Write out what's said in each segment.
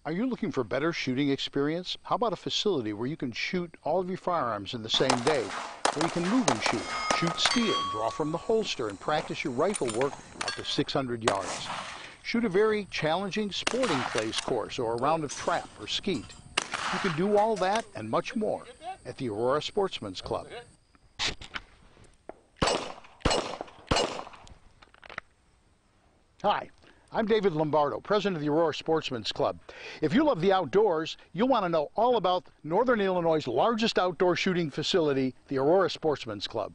Are you looking for better shooting experience? How about a facility where you can shoot all of your firearms in the same day, where you can move and shoot steel, draw from the holster, and practice your rifle work out to 600 yards? Shoot a very challenging sporting clays course or a round of trap or skeet. You can do all that and much more at the Aurora Sportsman's Club. Hi, I'm David Lombardo, president of the Aurora Sportsman's Club. If you love the outdoors, you'll want to know all about Northern Illinois' largest outdoor shooting facility, the Aurora Sportsman's Club.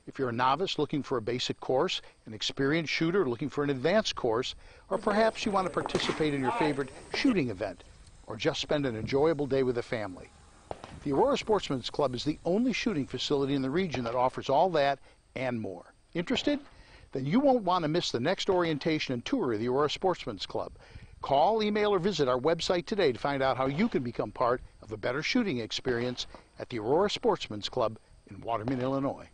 If you're a novice looking for a basic course, an experienced shooter looking for an advanced course, or perhaps you want to participate in your favorite shooting event, or just spend an enjoyable day with a family, the Aurora Sportsman's Club is the only shooting facility in the region that offers all that and more. Interested? Then you won't want to miss the next orientation and tour of the Aurora Sportsman's Club. Call, email, or visit our website today to find out how you can become part of a better shooting experience at the Aurora Sportsman's Club in Waterman, Illinois.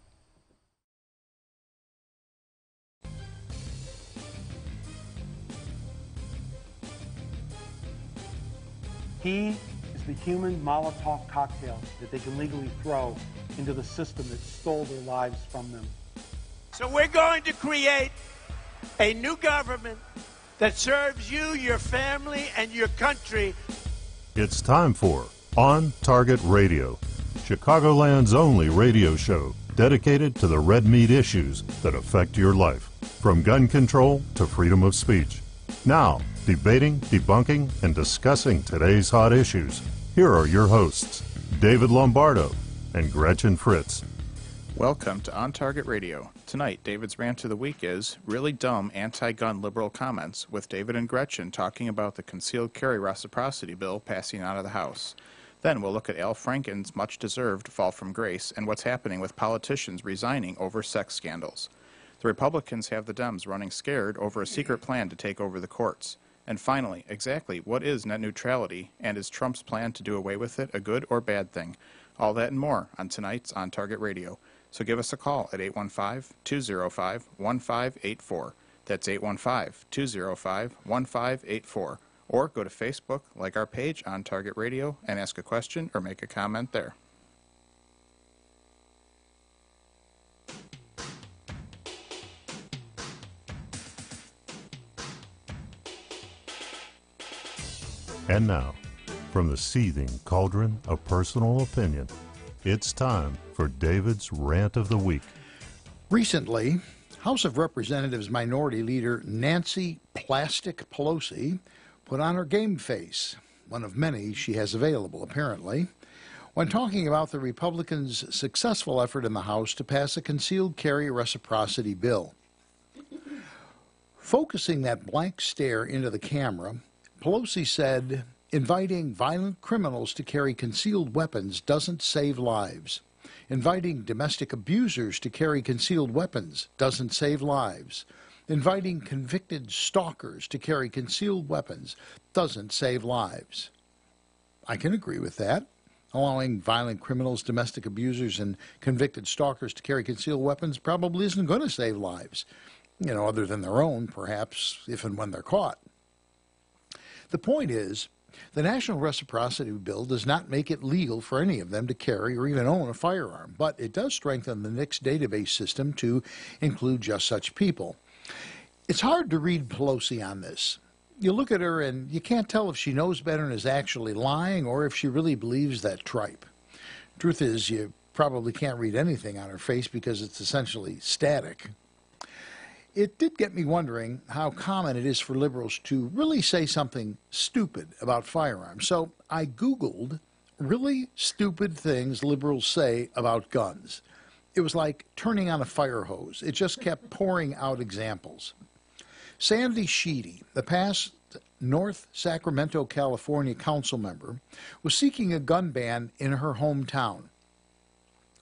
He is the human Molotov cocktail that they can legally throw into the system that stole their lives from them. So we're going to create a new government that serves you, your family, and your country. It's time for On Target Radio, Chicagoland's only radio show dedicated to the red meat issues that affect your life, from gun control to freedom of speech. Now, debating, debunking, and discussing today's hot issues, here are your hosts, David Lombardo and Gretchen Fritz. Welcome to On Target Radio. Tonight, David's rant of the week is really dumb anti-gun liberal comments, with David and Gretchen talking about the concealed carry reciprocity bill passing out of the House. Then we'll look at Al Franken's much-deserved fall from grace and what's happening with politicians resigning over sex scandals. The Republicans have the Dems running scared over a secret plan to take over the courts. And finally, exactly what is net neutrality, and is Trump's plan to do away with it a good or bad thing? All that and more on tonight's On Target Radio. So give us a call at 815-205-1584. That's 815-205-1584. Or go to Facebook, like our page On Target Radio, and ask a question or make a comment there. And now, from the seething cauldron of personal opinion, it's time for David's Rant of the Week. Recently, House of Representatives Minority Leader Nancy Plastic Pelosi put on her game face, one of many she has available apparently, when talking about the Republicans' successful effort in the House to pass a concealed carry reciprocity bill. Focusing that blank stare into the camera, Pelosi said, "Inviting violent criminals to carry concealed weapons doesn't save lives. Inviting domestic abusers to carry concealed weapons doesn't save lives. Inviting convicted stalkers to carry concealed weapons doesn't save lives." I can agree with that. Allowing violent criminals, domestic abusers, and convicted stalkers to carry concealed weapons probably isn't going to save lives, other than their own, perhaps, if and when they're caught. The point is, the National Reciprocity Bill does not make it legal for any of them to carry or even own a firearm, but it does strengthen the NICS database system to include just such people. It's hard to read Pelosi on this. You look at her and you can't tell if she knows better and is actually lying or if she really believes that tripe. Truth is, you probably can't read anything on her face because it's essentially static. It did get me wondering how common it is for liberals to really say something stupid about firearms. So I Googled really stupid things liberals say about guns. It was like turning on a fire hose. It just kept pouring out examples. Sandy Sheedy, the past North Sacramento, California council member, was seeking a gun ban in her hometown.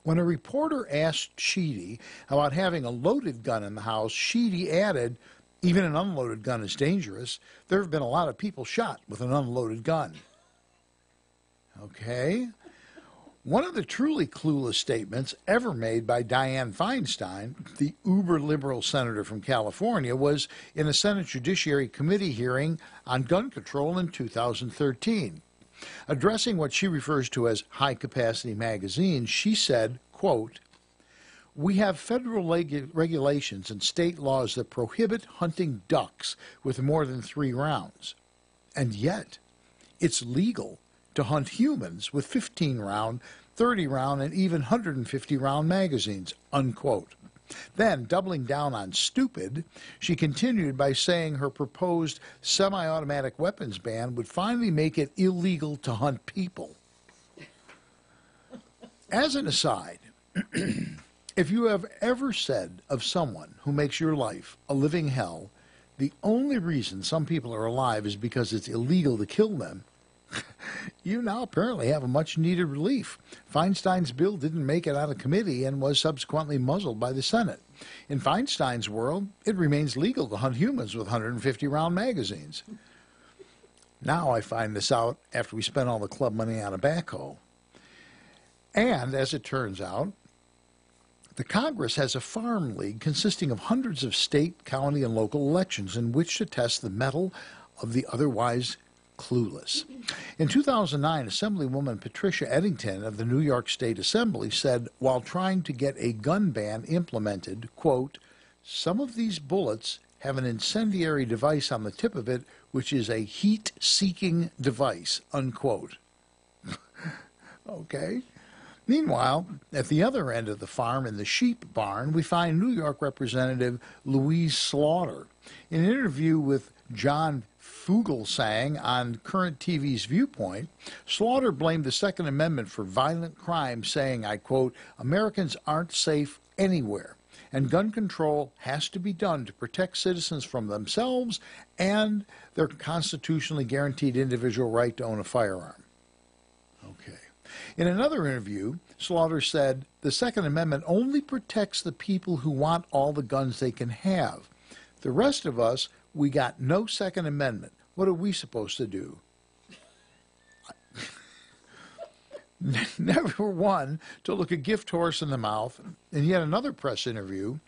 When a reporter asked Sheedy about having a loaded gun in the house, Sheedy added, "Even an unloaded gun is dangerous. There have been a lot of people shot with an unloaded gun." Okay. One of the truly clueless statements ever made by Dianne Feinstein, the uber-liberal senator from California, was in a Senate Judiciary Committee hearing on gun control in 2013. Addressing what she refers to as high-capacity magazines, she said, quote, "We have federal regulations and state laws that prohibit hunting ducks with more than 3 rounds. And yet, it's legal to hunt humans with 15-round, 30-round, and even 150-round magazines," unquote. Then, doubling down on stupid, she continued by saying her proposed semi-automatic weapons ban would finally make it illegal to hunt people. As an aside, if you have ever said of someone who makes your life a living hell, the only reason some people are alive is because it's illegal to kill them, you now apparently have a much-needed relief. Feinstein's bill didn't make it out of committee and was subsequently muzzled by the Senate. In Feinstein's world, it remains legal to hunt humans with 150-round magazines. Now I find this out after we spent all the club money on a backhoe. And, as it turns out, the Congress has a farm league consisting of hundreds of state, county, and local elections in which to test the mettle of the otherwise clueless. In 2009, Assemblywoman Patricia Eddington of the New York State Assembly said, while trying to get a gun ban implemented, quote, "Some of these bullets have an incendiary device on the tip of it, which is a heat-seeking device," unquote. Okay. Meanwhile, at the other end of the farm in the sheep barn, we find New York Representative Louise Slaughter. In an interview with John Fugelsang on Current TV's Viewpoint, Slaughter blamed the Second Amendment for violent crime, saying, I quote, "Americans aren't safe anywhere, and gun control has to be done to protect citizens from themselves and their constitutionally guaranteed individual right to own a firearm." Okay. In another interview, Slaughter said, "The Second Amendment only protects the people who want all the guns they can have. The rest of us, we got no Second Amendment. What are we supposed to do?" Never one to look a gift horse in the mouth. In yet another press interview,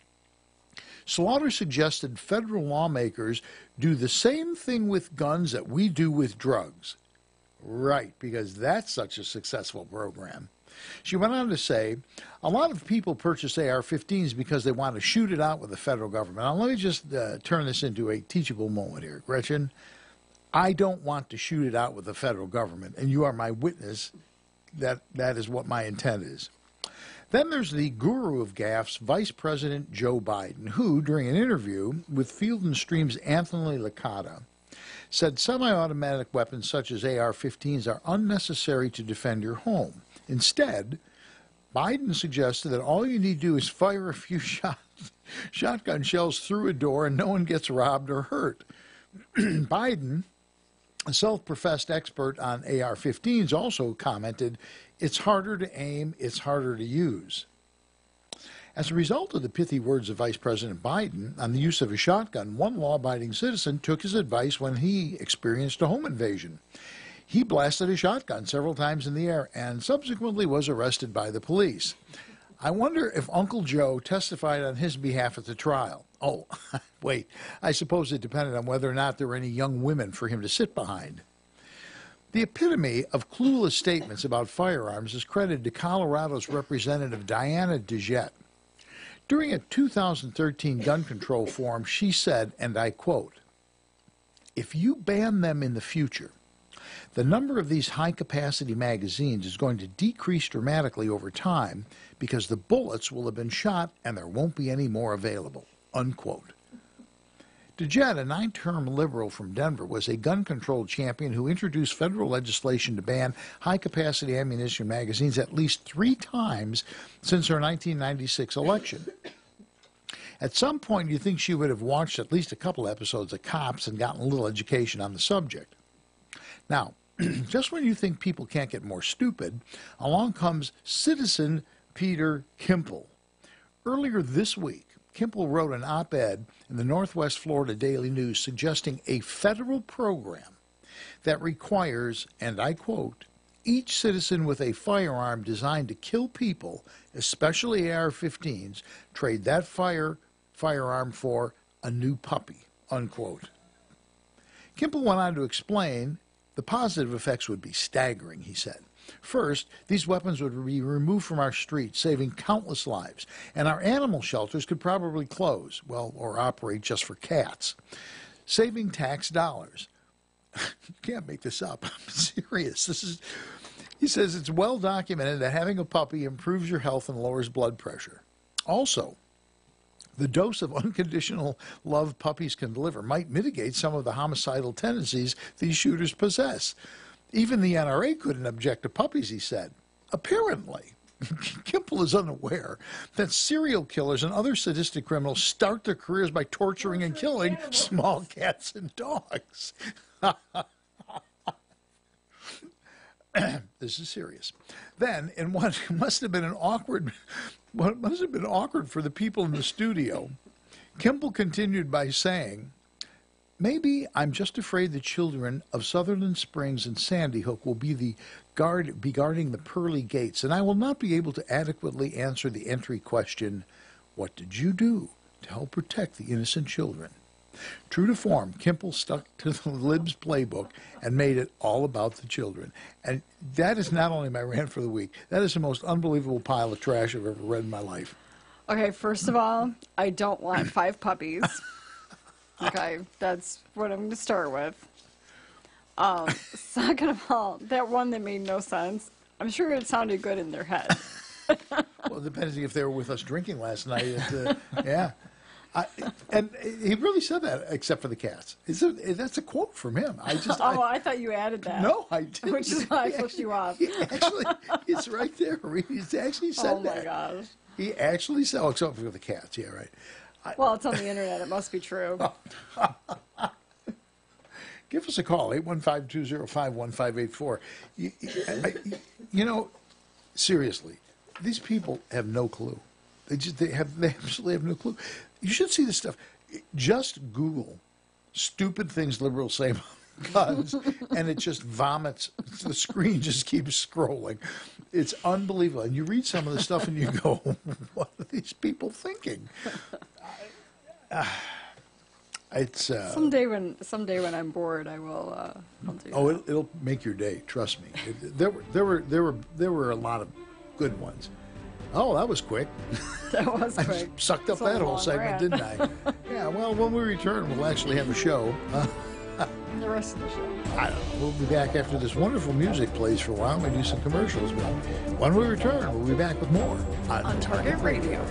Slaughter suggested federal lawmakers do the same thing with guns that we do with drugs. Right, because that's such a successful program. She went on to say, "A lot of people purchase AR-15s because they want to shoot it out with the federal government." Now, let me just turn this into a teachable moment here. Gretchen, I don't want to shoot it out with the federal government, and you are my witness that that is what my intent is. Then there's the guru of gaffes, Vice President Joe Biden, who, during an interview with Field and Stream's Anthony Licata, said semi-automatic weapons such as AR-15s are unnecessary to defend your home. Instead, Biden suggested that all you need to do is fire a few shotgun shells through a door and no one gets robbed or hurt. Biden, a self-professed expert on AR-15s, also commented, "It's harder to aim, it's harder to use." As a result of the pithy words of Vice President Biden on the use of a shotgun, one law-abiding citizen took his advice when he experienced a home invasion. He blasted a shotgun several times in the air and subsequently was arrested by the police. I wonder if Uncle Joe testified on his behalf at the trial. Oh, wait, I suppose it depended on whether or not there were any young women for him to sit behind. The epitome of clueless statements about firearms is credited to Colorado's Representative Diana DeJette. During a 2013 gun control forum, she said, and I quote, "If you ban them in the future, the number of these high-capacity magazines is going to decrease dramatically over time because the bullets will have been shot and there won't be any more available," unquote. DeJette, a 9-term liberal from Denver, was a gun control champion who introduced federal legislation to ban high-capacity ammunition magazines at least 3 times since her 1996 election. At some point, you think she would have watched at least a couple episodes of Cops and gotten a little education on the subject. Now, just when you think people can't get more stupid, along comes Citizen Peter Kimple. Earlier this week, Kimple wrote an op-ed in the Northwest Florida Daily News suggesting a federal program that requires, and I quote, Each citizen with a firearm designed to kill people, especially AR-15s, trade that firearm for a new puppy, unquote. Kimpel went on to explain the positive effects would be staggering, he said. First, these weapons would be removed from our streets, saving countless lives, and our animal shelters could probably close, well, or operate just for cats, saving tax dollars. You can't make this up. I'm serious. He says it's well documented that having a puppy improves your health and lowers blood pressure. Also, the dose of unconditional love puppies can deliver might mitigate some of the homicidal tendencies these shooters possess. Even the NRA couldn't object to puppies, he said. Apparently, Kimpel is unaware that serial killers and other sadistic criminals start their careers by torturing and killing small cats and dogs. This is serious. Then, in what must have been awkward for the people in the studio, Kimpel continued by saying, "Maybe I'm just afraid the children of Sutherland Springs and Sandy Hook will be guarding the pearly gates, and I will not be able to adequately answer the entry question, what did you do to help protect the innocent children?" True to form, Kimpel stuck to the Libs playbook and made it all about the children. And that is not only my rant for the week, that is the most unbelievable pile of trash I've ever read in my life. Okay, first of all, I don't want 5 puppies. Okay, that's what I'm going to start with. Second of all, that one that made no sense, I'm sure it sounded good in their head. Well, depending if they were with us drinking last night. Yeah. And he really said that, except for the cats. That's a quote from him. I thought you added that. No, I didn't. Which is why I flipped you off. Actually, it's right there. He's actually said that. Oh, my gosh. He actually said, except for the cats, yeah, right. Well, it's on the internet. It must be true. Give us a call, 815-205-1584. You know, seriously, these people have no clue. They absolutely have no clue. You should see this stuff. Just Google stupid things liberals say about guns, and it just vomits. The screen just keeps scrolling. It's unbelievable. And you read some of the stuff, and you go, "What are these people thinking?" Someday when I'm bored, I will. I'll do that. It'll make your day. Trust me. There were a lot of good ones. Oh, that was quick. That was quick. I sucked up that whole segment, didn't I? Yeah, well, when we return, we'll actually have a show. The rest of the show. I don't know. We'll be back after this wonderful music plays for a while. We do some commercials. But when we return, we'll be back with more on Target Radio.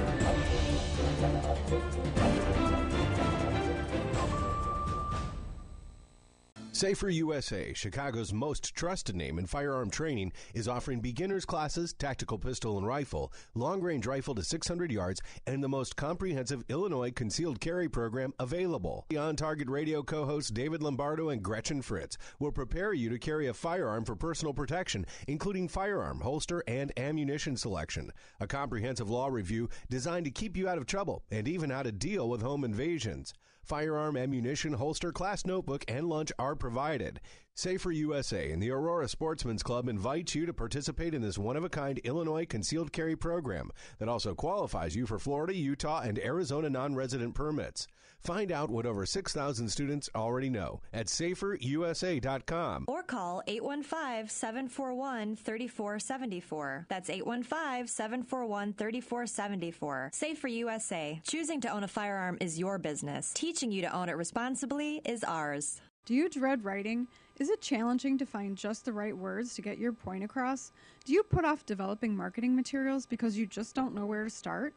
Safer USA, Chicago's most trusted name in firearm training, is offering beginners classes, tactical pistol and rifle, long-range rifle to 600 yards, and the most comprehensive Illinois concealed carry program available. The On Target Radio co-hosts David Lombardo and Gretchen Fritz will prepare you to carry a firearm for personal protection, including firearm, holster, and ammunition selection. A comprehensive law review designed to keep you out of trouble and even how to deal with home invasions. Firearm, ammunition, holster, class notebook, and lunch are provided. Safer USA and the Aurora Sportsman's Club invite you to participate in this one-of-a-kind Illinois concealed carry program that also qualifies you for Florida, Utah, and Arizona non-resident permits. Find out what over 6,000 students already know at saferusa.com. Or call 815-741-3474. That's 815-741-3474. Safer USA. Choosing to own a firearm is your business. Teaching you to own it responsibly is ours. Do you dread writing? Is it challenging to find just the right words to get your point across? Do you put off developing marketing materials because you just don't know where to start?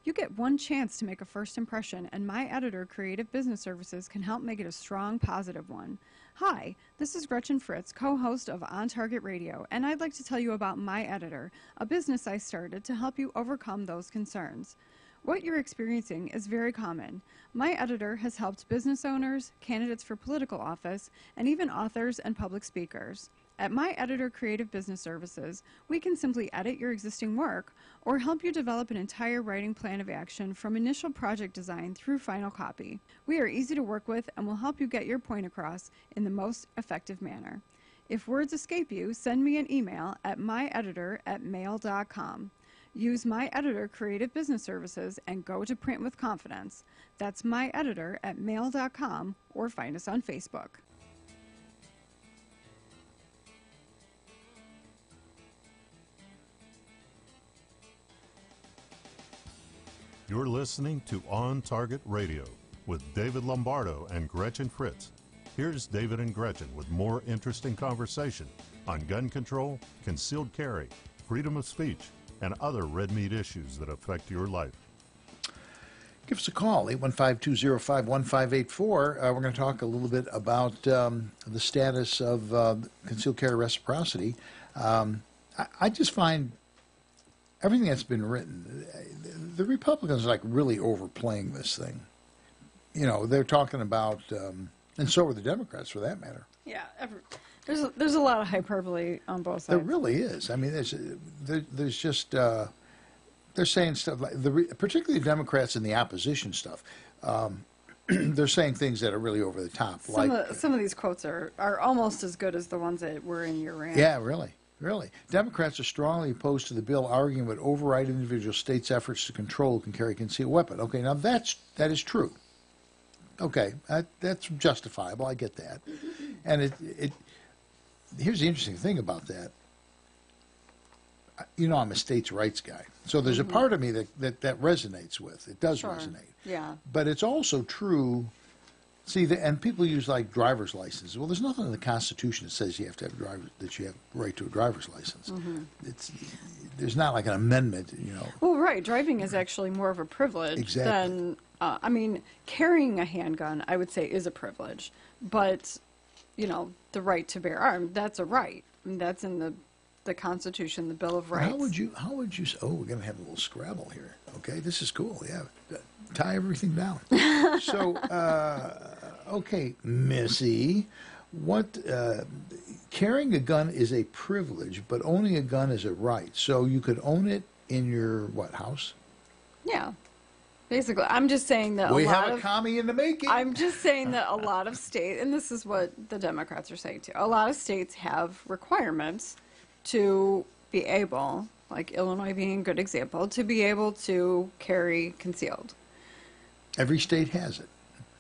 You get one chance to make a first impression, and my editor, Creative Business Services, can help make it a strong, positive one. Hi, this is Gretchen Fritz, co-host of On Target Radio, and I'd like to tell you about My Editor, a business I started to help you overcome those concerns. What you're experiencing is very common. My Editor has helped business owners, candidates for political office, and even authors and public speakers. At My Editor Creative Business Services, we can simply edit your existing work or help you develop an entire writing plan of action from initial project design through final copy. We are easy to work with and will help you get your point across in the most effective manner. If words escape you, send me an email at myeditor@mail.com. Use My Editor Creative Business Services and go to print with confidence. That's myeditor@mail.com, or find us on Facebook. You're listening to On Target Radio with David Lombardo and Gretchen Fritz. Here's David and Gretchen with more interesting conversation on gun control, concealed carry, freedom of speech, and other red meat issues that affect your life. Give us a call, 815-205-1584. We're going to talk a little bit about the status of concealed carry reciprocity. I just find everything that's been written, the Republicans are like really overplaying this thing. You know, they're talking about, and so are the Democrats for that matter. Yeah, there's a lot of hyperbole on both sides. There really is. I mean, there's just they're saying stuff like particularly the Democrats in the opposition stuff. They're saying things that are really over the top. Some of these quotes are almost as good as the ones that were in your rant. Yeah, really. Democrats are strongly opposed to the bill, arguing it would override individual states' efforts to control and carry a concealed weapon. Okay, now that is true. Okay, that's justifiable. I get that. And here's the interesting thing about that. You know, I'm a states' rights guy, so there's a part of me that resonates with. It does resonate. Yeah. But it's also true. See, and people use like driver's license. Well, there's nothing in the Constitution that says you have to have that you have right to a driver's license. There's not like an amendment, you know. Well, right. Driving is actually more of a privilege than. I mean, carrying a handgun, I would say, is a privilege, but you know, the right to bear arms—that's a right. I mean, that's in the Constitution, the Bill of Rights. How would you? Oh, we're gonna have a little Scrabble here. Okay, this is cool. Yeah, tie everything down. So, okay, Missy, what? Carrying a gun is a privilege, but owning a gun is a right. So you could own it in your house? Yeah. Basically, I'm just saying that we have a commie in the making. I'm just saying that a lot of states, and this is what the Democrats are saying too, a lot of states have requirements to be able, like Illinois being a good example, to be able to carry concealed. Every state has it.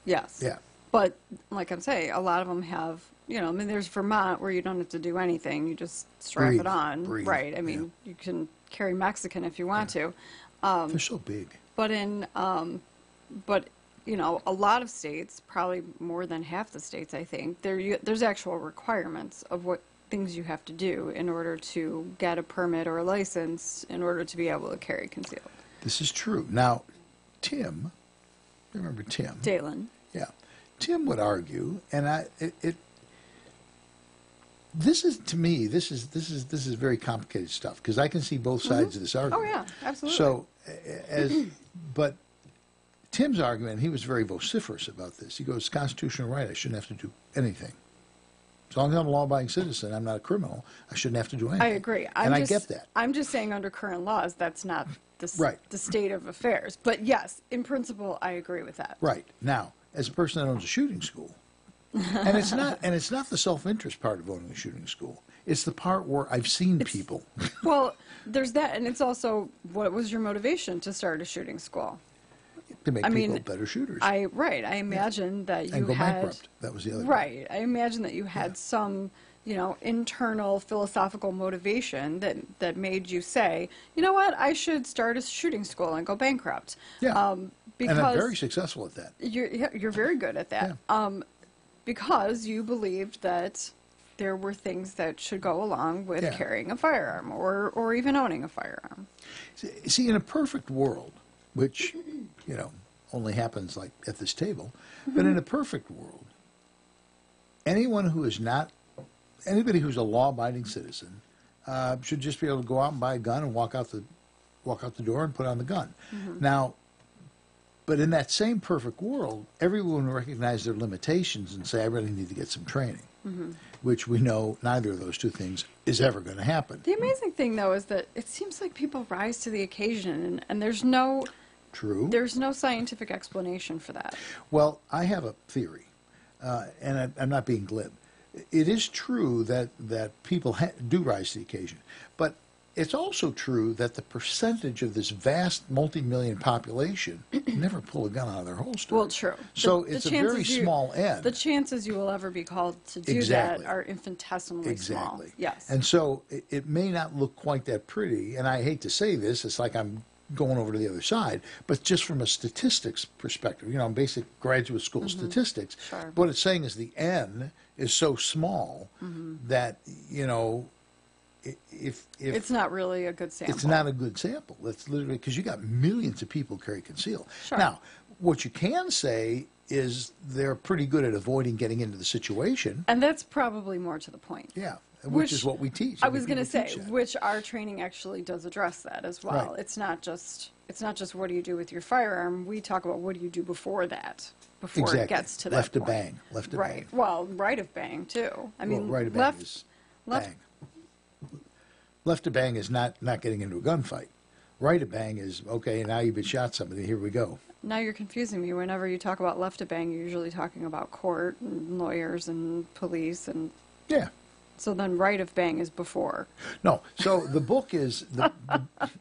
Yes. Yeah. But like I'm saying, a lot of them have, you know, I mean, there's Vermont where you don't have to do anything. You just strap it on. Right. I mean, you can carry Mexican if you want to. They're so big. But but you know, a lot of states, probably more than half the states, I think, there's actual requirements of what things you have to do in order to get a permit or a license in order to be able to carry concealed. This is true. Now, Tim, remember Tim? Dalen. Yeah, Tim would argue, and this is to me, this is very complicated stuff because I can see both sides of this argument. Oh yeah, absolutely. So, but Tim's argument, he was very vociferous about this. He goes, constitutional right, I shouldn't have to do anything. As long as I'm a law-abiding citizen, I'm not a criminal, I shouldn't have to do anything. I agree. I get that. I'm just saying under current laws, that's not the state of affairs. But yes, in principle, I agree with that. Right. Now, as a person that owns a shooting school, and it's not the self-interest part of owning a shooting school. It's the part where I've seen people. Well, there's that, and it's also, what was your motivation to start a shooting school? To make people better shooters. I imagine that you and go had bankrupt. That was the other right. I imagine that you had some, you know, internal philosophical motivation that made you say, you know what, I should start a shooting school and go bankrupt. Yeah. Because and I'm very successful at that. You're very good at that. Yeah. Because you believed that there were things that should go along with carrying a firearm or even owning a firearm. See, in a perfect world, which, you know, only happens like at this table, but in a perfect world, anybody who's a law-abiding citizen should just be able to go out and buy a gun and walk out the door and put on the gun. Now, but in that same perfect world, everyone would recognize their limitations and say, I really need to get some training, which we know neither of those two things is ever going to happen. The amazing thing, though, is that it seems like people rise to the occasion, and there's no... True. There's no scientific explanation for that. Well, I have a theory, and I'm not being glib. it is true that people do rise to the occasion, but it's also true that the percentage of this vast multi-million population never pull a gun out of their holster. Well, true. So it's a very small end. The chances you will ever be called to do that are infinitesimally small. Yes. And so it may not look quite that pretty, and I hate to say this, it's like I'm going over to the other side, but just from a statistics perspective, basic graduate school statistics, what it's saying is the N is so small that, if it's not really a good sample. It's not a good sample. It's literally because you got millions of people carry concealed. Sure. Now, what you can say is they're pretty good at avoiding getting into the situation. And that's probably more to the point. Yeah, which is what we teach. I was going to say, which our training actually does address that as well. Right. It's not just what do you do with your firearm. We talk about what do you do before that, before it gets to that left point. to bang. Left to bang. Right. Well, right of bang too. I mean, right of bang is bang. Left to bang is not getting into a gunfight. Right to bang is, okay, now you've been shot somebody, here we go. Now you're confusing me. Whenever you talk about left to bang, you're usually talking about court and lawyers and police and... Yeah. So then right of bang is before. No. So the book is,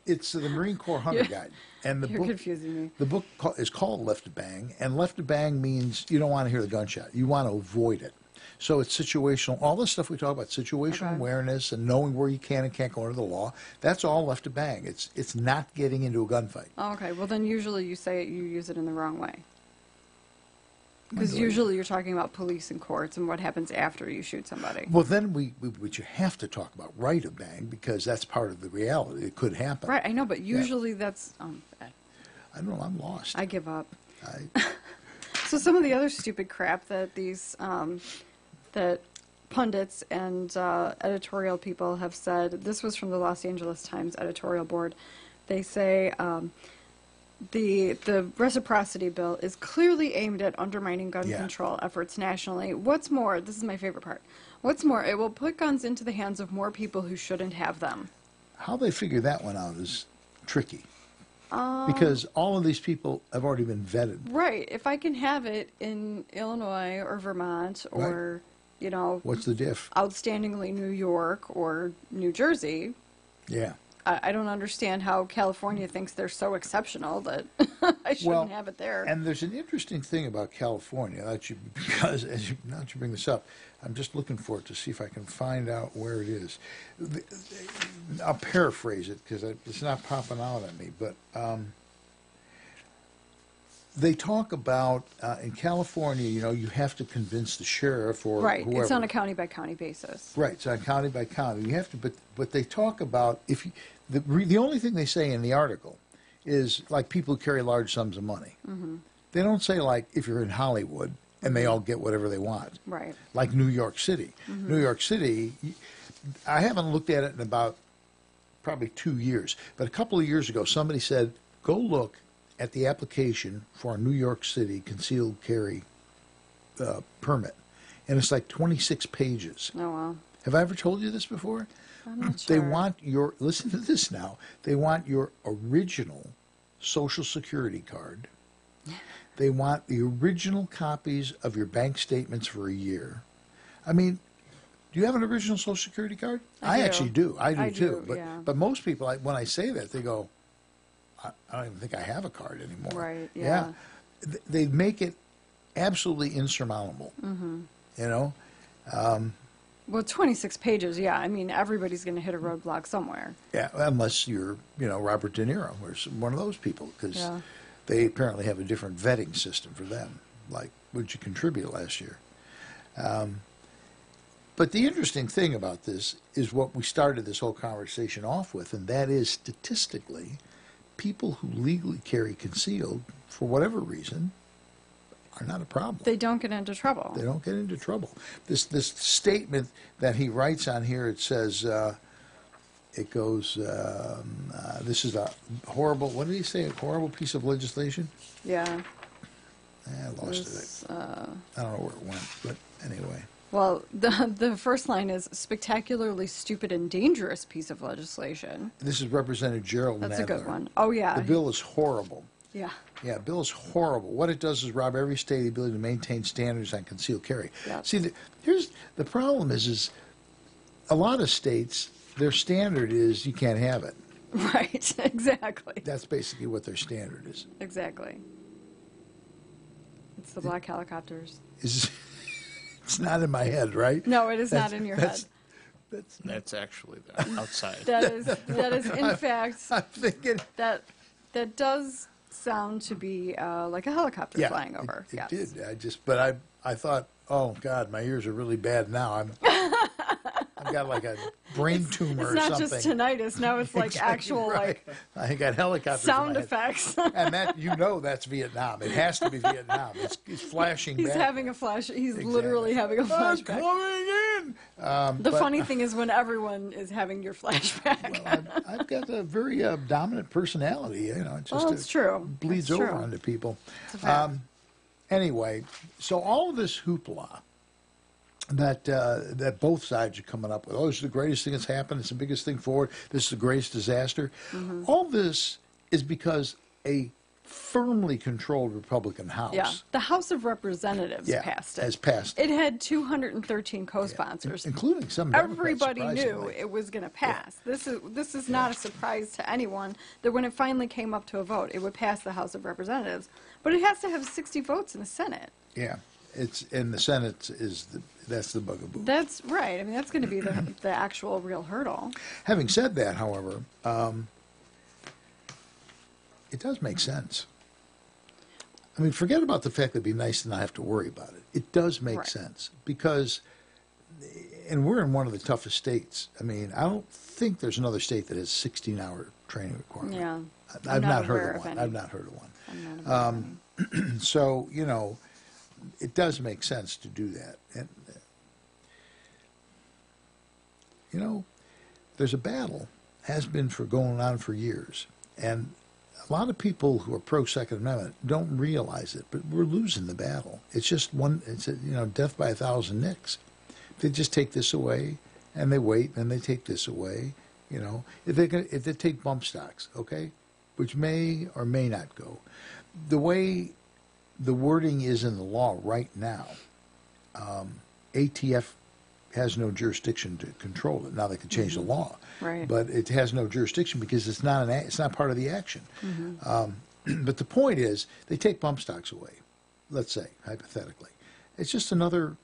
it's the Marine Corps Hunter Guide. And the You're confusing me. The book is called Left to Bang, and left to bang means you don't want to hear the gunshot. You want to avoid it. So it's situational. All this stuff we talk about, situational awareness and knowing where you can and can't go under the law, that's all left to bang. It's not getting into a gunfight. Oh, okay. Well, then usually you use it in the wrong way. Because usually you're talking about police and courts and what happens after you shoot somebody. Well, then but you have to talk about right of bang because that's part of the reality. It could happen. Right, I know, but usually that's... I don't know. I'm lost. I give up. So some of the other stupid crap that these... that pundits and editorial people have said, this was from the Los Angeles Times editorial board, they say the reciprocity bill is clearly aimed at undermining gun control efforts nationally. What's more, this is my favorite part, what's more, it will put guns into the hands of more people who shouldn't have them. How they figure that one out is tricky. Because all of these people have already been vetted. Right. If I can have it in Illinois or Vermont or... what's the diff? Outstandingly New York or New Jersey. Yeah. I don't understand how California thinks they're so exceptional that I shouldn't have it there. And there's an interesting thing about California, because now that you bring this up, I'm just looking for it to see if I can find out where it is. I'll paraphrase it because it's not popping out at me, but they talk about in California, you have to convince the sheriff or whoever. It's on a county by county basis. Right, it's on county by county. You have to, but they talk about the only thing they say in the article is like people who carry large sums of money. Mm-hmm. They don't say like if you're in Hollywood and they all get whatever they want. Right. Like New York City. Mm-hmm. New York City, I haven't looked at it in about probably 2 years, but a couple of years ago somebody said go look at the application for a New York City concealed carry permit. And it's like 26 pages. Oh, wow. Have I ever told you this before? I'm not sure. They want listen to this now, they want your original Social Security card. They want the original copies of your bank statements for a year. I mean, do you have an original Social Security card? I actually do. I do too. But most people, when I say that, they go, I don't even think I have a card anymore. Right, yeah. They make it absolutely insurmountable, Well, 26 pages, yeah. I mean, everybody's going to hit a roadblock somewhere. Yeah, unless you're, Robert De Niro or one of those people, because they apparently have a different vetting system for them. Like, would you contribute last year? But the interesting thing about this is what we started this whole conversation off with, and that is statistically, people who legally carry concealed, for whatever reason, are not a problem. They don't get into trouble. They don't get into trouble. This statement that he writes on here, it says, it goes, this is a horrible, what did he say, a horrible piece of legislation? Yeah. I lost it. I don't know where it went, but anyway. Well, the first line is spectacularly stupid and dangerous piece of legislation. This is Representative Gerald Nadler. That's a good one. Oh, yeah. The bill is horrible. Yeah. Yeah, a bill is horrible. What it does is rob every state of the ability to maintain standards on concealed carry. Yep. See, here's the problem is a lot of states, their standard is you can't have it. Right, exactly. That's basically what their standard is. Exactly. It's the black helicopters. It's not in my head, right? No, it is not in your head. That's actually there, outside. That is in fact. I'm thinking that does sound to be like a helicopter flying over. It Yes. did. I thought, oh God, my ears are really bad now. I've got like a brain tumor or something. It's not just tinnitus. Now it's like actual right. I got helicopters sound in my head. effects. And that that's Vietnam. It has to be Vietnam. It's flashing. He's back. having a flash. He's Exactly. literally having a I'm flashback. coming in. The funny thing is when everyone is having your flashback. Well, I've got a very dominant personality. You know, it's just it's true. Bleeds It's over true. onto people. It's a fact. Anyway, so all of this hoopla that both sides are coming up with. Oh, this is the greatest thing that's happened. It's the biggest thing forward. This is the greatest disaster. Mm-hmm. All this is because a firmly controlled Republican House. Yeah, the House of Representatives passed it. Has passed it. had 213 co-sponsors, including some Democrats, everybody knew surprisingly. it was going to pass. Yeah. This is not a surprise to anyone that when it finally came up to a vote, it would pass the House of Representatives. But it has to have 60 votes in the Senate. Yeah, it's in the Senate that's the bugaboo. That's right. I mean, that's going to be the actual real hurdle. Having said that, however, it does make sense. I mean, forget about the fact that it'd be nice to not have to worry about it. It does make sense because, and we're in one of the toughest states. I mean, I don't think there's another state that has 16-hour training requirement. Yeah. I've not heard of one. I've not heard of one. I'm not aware of any. So, you know, it does make sense to do that. And, you know, there's a battle, has been going on for years. And a lot of people who are pro-Second Amendment don't realize it, but we're losing the battle. It's just death by 1,000 nicks. They just take this away, and they wait, and they take this away. You know, if they take bump stocks, okay, which may or may not go, the way the wording is in the law right now, ATF has no jurisdiction to control it. Now they can change the law, right? But it has no jurisdiction because it's not part of the action. But the point is, they take bump stocks away. Let's say hypothetically, it's just another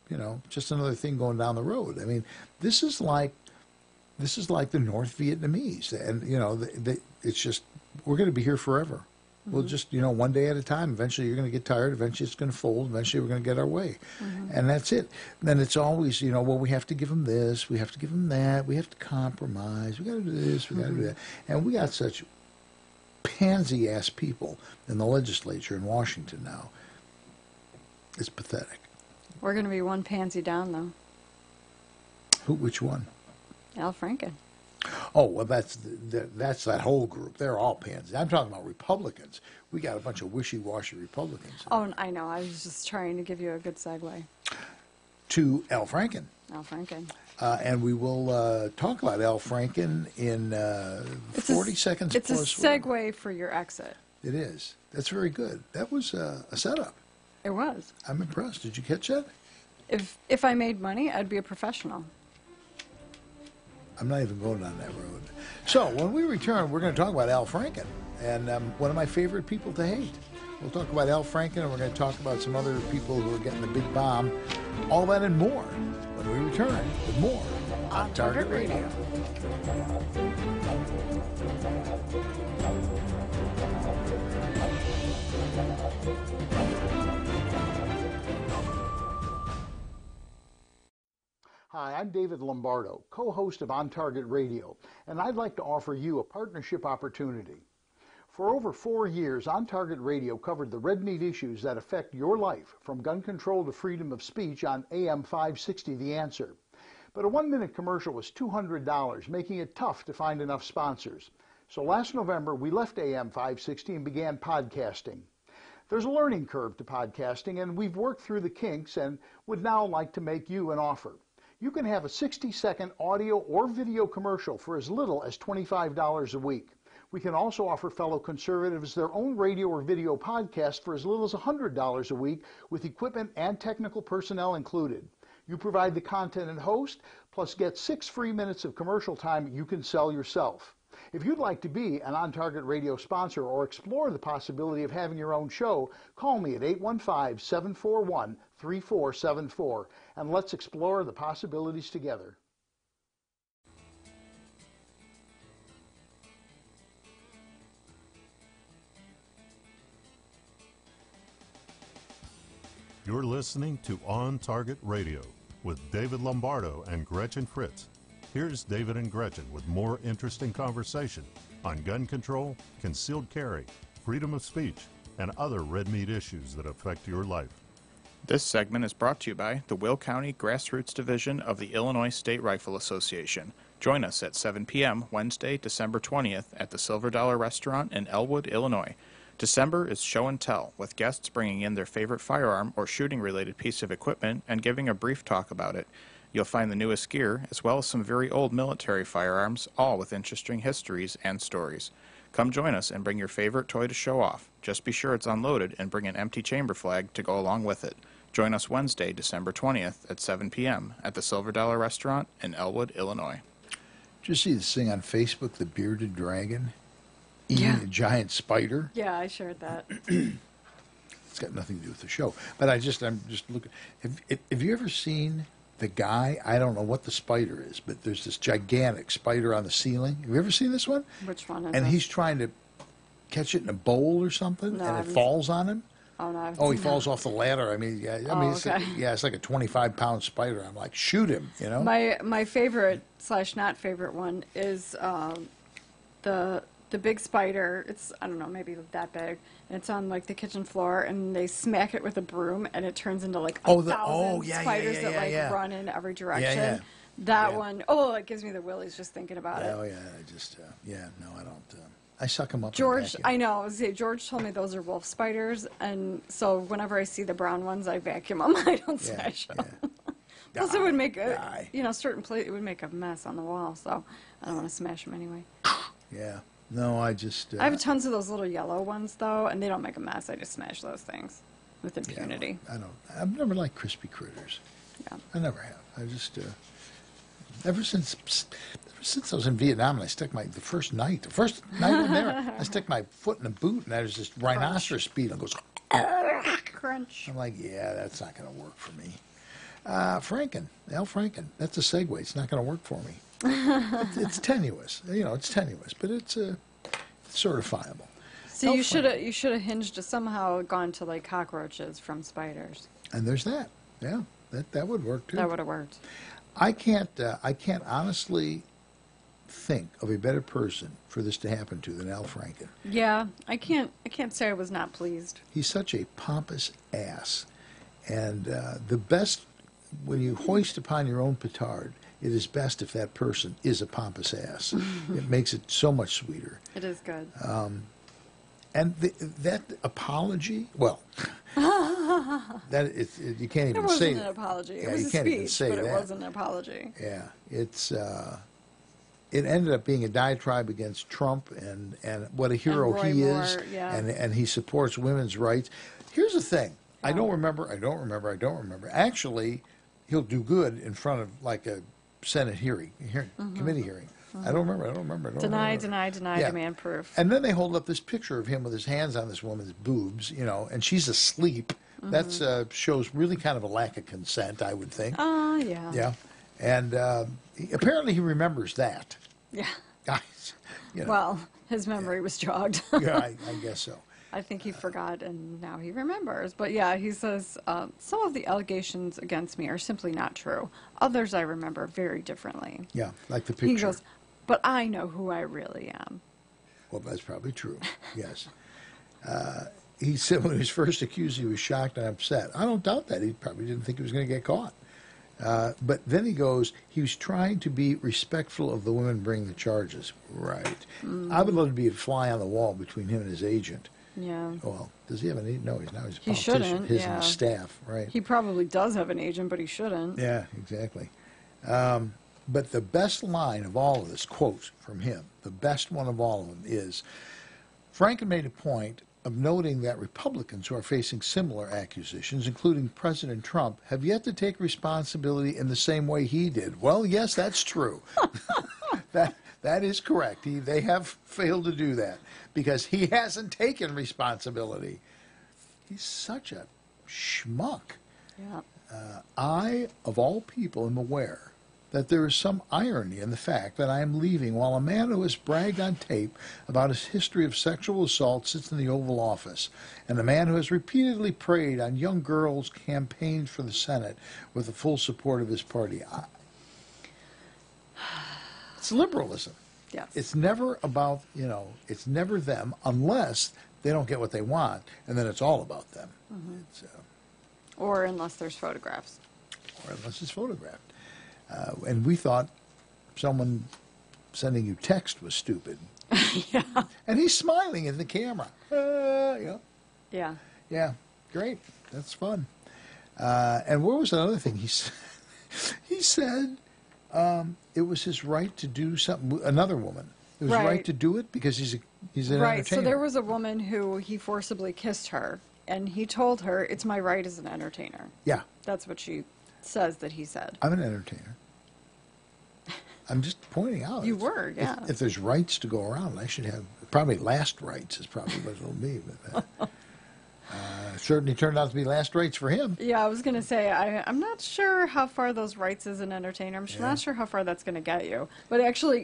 thing going down the road. I mean, this is like the North Vietnamese, and you know, it's just we're going to be here forever. We'll just, one day at a time. Eventually, you're going to get tired. Eventually, it's going to fold. Eventually, we're going to get our way, and that's it. Then it's always, well, we have to give them this, we have to give them that, we have to compromise. We got to do this, we got to do that, and we got such pansy-ass people in the legislature in Washington now. It's pathetic. We're going to be one pansy down, though. Which one? Al Franken. Oh, well, that's that whole group. They're all pansies. I'm talking about Republicans. We got a bunch of wishy-washy Republicans. Oh, I know. I was just trying to give you a good segue. To Al Franken. Al Franken. And we will talk about Al Franken in 40 seconds. It's plus a segue for your exit. It is. That's very good. That was a setup. It was. I'm impressed. Did you catch that? If I made money, I'd be a professional. I'm not even going down that road. So when we return, we're going to talk about Al Franken, and one of my favorite people to hate. We'll talk about Al Franken, and we're going to talk about some other people who are getting the big bomb. All that and more when we return with more on Target Radio. Hi, I'm David Lombardo, co-host of On Target Radio, and I'd like to offer you a partnership opportunity. For over 4 years, On Target Radio covered the red meat issues that affect your life, from gun control to freedom of speech on AM 560 The Answer. But a 1-minute commercial was $200, making it tough to find enough sponsors. So last November, we left AM 560 and began podcasting. There's a learning curve to podcasting, and we've worked through the kinks and would now like to make you an offer. You can have a 60-second audio or video commercial for as little as $25 a week. We can also offer fellow conservatives their own radio or video podcast for as little as $100 a week, with equipment and technical personnel included. You provide the content and host, plus get 6 free minutes of commercial time you can sell yourself. If you'd like to be an On Target Radio sponsor or explore the possibility of having your own show, call me at 815-741-3474, and let's explore the possibilities together. You're listening to On Target Radio with David Lombardo and Gretchen Fritz. Here's David and Gretchen with more interesting conversation on gun control, concealed carry, freedom of speech, and other red meat issues that affect your life. This segment is brought to you by the Will County Grassroots Division of the Illinois State Rifle Association. Join us at 7 p.m. Wednesday, December 20th at the Silver Dollar Restaurant in Elwood, Illinois. December is show and tell, with guests bringing in their favorite firearm or shooting-related piece of equipment and giving a brief talk about it. You'll find the newest gear, as well as some very old military firearms, all with interesting histories and stories. Come join us and bring your favorite toy to show off. Just be sure it's unloaded and bring an empty chamber flag to go along with it. Join us Wednesday, December 20th at 7 p.m. at the Silver Dollar Restaurant in Elwood, Illinois. Did you see this thing on Facebook, the bearded dragon eating a giant spider? Yeah, I shared that. It's got nothing to do with the show. But I'm just looking. Have you ever seen the guy? I don't know what the spider is, but there's this gigantic spider on the ceiling. Have you ever seen this one? Which one is And it? he's trying to catch it in a bowl or something, No, and it falls on him. Oh, no. Oh, he falls off the ladder. I mean, it's okay. it's like a 25-pound spider. I'm like, shoot him, you know? My favorite / not favorite one is the big spider. It's, I don't know, maybe that big. And it's on like the kitchen floor, and they smack it with a broom, and it turns into like a thousand spiders that run in every direction. That one, it gives me the willies just thinking about it. Oh yeah, no, I don't. I suck them up. George, I know. George told me those are wolf spiders, and so whenever I see the brown ones, I vacuum them. I don't smash them. Plus, it would make certain place. It would make a mess on the wall, so I don't want to smash them anyway. Yeah. No, I just... I have tons of those little yellow ones, though, and they don't make a mess. I just smash those things with impunity. Yeah, I've never liked crispy critters. Yeah. I never have. I just... ever since I was in Vietnam, and the first night I'm there, I stuck my foot in a boot, and there's this rhinoceros beetle goes... Crunch. I'm like, yeah, that's not going to work for me. Al Franken. That's a segue. It's not going to work for me. It's tenuous, but it's certifiable. So you should have hinged somehow gone to like cockroaches from spiders. And there's that. Yeah, that would work too. That would have worked. I can't honestly think of a better person for this to happen to than Al Franken. Yeah, I can't say I was not pleased. He's such a pompous ass, and the best when you hoist upon your own petard. It is best if that person is a pompous ass. It makes it so much sweeter. It is good. And that apology, well, you can't even say that. It wasn't an apology. Yeah, It was you a can't even speech, say but it that. wasn't an apology. Yeah, it ended up being a diatribe against Trump and what a hero Roy he Moore, is, yeah. and he supports women's rights. Here's the thing: I don't remember. Actually, he'll do good in front of like a Senate committee hearing. I don't remember. Deny, demand proof. And then they hold up this picture of him with his hands on this woman's boobs, and she's asleep. That shows really kind of a lack of consent, I would think. Yeah. Yeah. And apparently he remembers that. Yeah. Guys, Well, his memory was jogged. Yeah, I guess so. I think he forgot, and now he remembers. But yeah, he says, some of the allegations against me are simply not true. Others I remember very differently. Yeah, like the picture. He goes, but I know who I really am. Well, that's probably true, yes. He said when he was first accused, he was shocked and upset. I don't doubt that. He probably didn't think he was going to get caught. But then he goes, he was trying to be respectful of the women bringing the charges. Right. I would love to be a fly on the wall between him and his agent. Yeah. Well, does he have an agent? No, he's not. He's a He politician. shouldn't, His yeah. and his staff, right? He probably does have an agent, but he shouldn't. Yeah, exactly. But the best line of all of this, quote from him, the best one of all of them is, Franken made a point of noting that Republicans who are facing similar accusations, including President Trump, have yet to take responsibility in the same way he did. Well, yes, that's true. That is correct. They have failed to do that because he hasn't taken responsibility. He's such a schmuck. Yeah. I, of all people, am aware that there is some irony in the fact that I am leaving while a man who has bragged on tape about his history of sexual assault sits in the Oval Office, and a man who has repeatedly preyed on young girls campaigned for the Senate with the full support of his party. It's liberalism. Yes. It's never about, it's never them unless they don't get what they want, and then it's all about them. Mm-hmm. It's, or unless there's photographs. Or unless it's photographed. And we thought someone sending you text was stupid. Yeah. And he's smiling in the camera. Yeah. Yeah, great. That's fun. And what was another thing he said? He said it was his right to do something. Another woman. It was right to do it because he's an entertainer. Right. So there was a woman who he forcibly kissed her, and he told her, "It's my right as an entertainer." Yeah. That's what she says that he said. I'm an entertainer. I'm just pointing out. You were, yeah. If there's rights to go around, I should have probably last rights is probably what it'll be. But certainly turned out to be last rights for him. Yeah, I was going to say, I'm not sure how far those rights as an entertainer, I'm not sure how far that's going to get you. But actually,